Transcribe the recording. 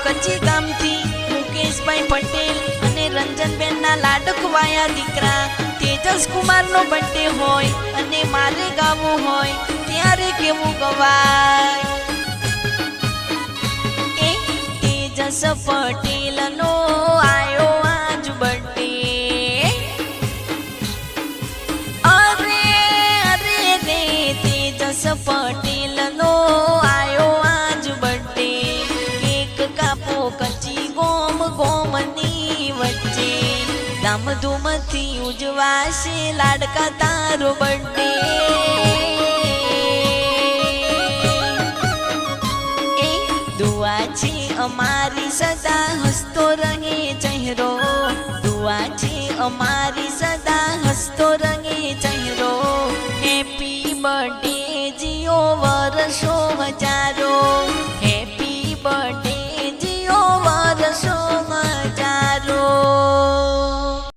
કચ્છી ગામથી મુકેશભાઈ પટેલ અને રંજનબેનના લાડકવાયા દીકરા તેજસ કુમારનો બર્થડે હોય અને મારે ગાવું હોય ત્યારે કેવું ગવાય? એ તેજસ પટેલનો આયો આજ બર્થડે, અરે અરે રે તેજસ પટેલનો આયો આજ બર્થડે, કેક કાપો કચ્છી ગોમ ગોમની વચ્ચે, ધામધૂમથી ઉજવાશે લાડકા તારો બર્થડે। એ દુઆ છે અમારી સદા હસતો રહે ચહેરો, દુઆ છે અમારી સદા હસતો રહે ચહેરો, હેપી બર્થડે જીઓ વર્ષો હજાર।